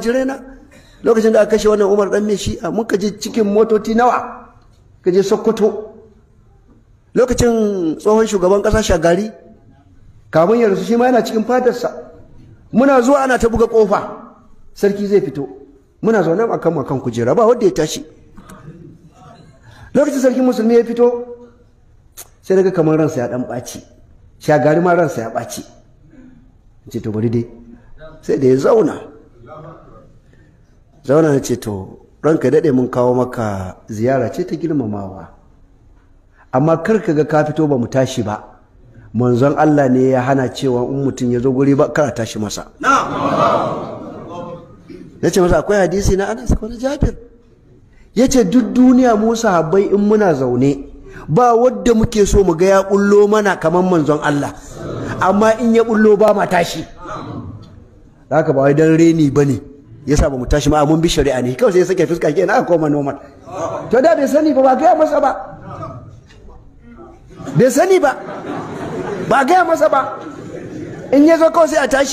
jirena lokacin da aka kashe wannan Umar dan mai shi'a muka je cikin motoci nawa ka je Sokoto lokacin tsohon shugaban kasa Shagari kamun ya rasu shi ma yana cikin fadarsa muna zuwa ana ta buga kofa sarki zai fito muna zaune akan kujera ba wanda ya tashi lokacin sarki musulmi ya fito sai daga kamar ransa ya dan ɓaci Shagari ma ransa ya ɓaci ce to bari dai sai da ya zauna na ce to ranka daɗe mun kawo maka ziyara ce ta girmamawa amma kar ka ga ka fito ba mu tashi ba manzon Allah ne ya hana cewa in mutum ya zo guri ba kar a tashi masa ya ce masa akwai hadisi na Anas ko na Jabir ya ce duk duniya mu sahabbai in muna zaune ba wadda muke so mu ga ya bullo mana kamar manzon Allah amma in ya bullo ba ma tashi haka ba wai dan reni bane yasa ba mu tashi ma mun bi shari'a ne kawai sai ya sake fuska kenan aka koma normal to da bai sani ba ga masa ba bai sani ba ga masa ba in ya zo kawai sai a tashi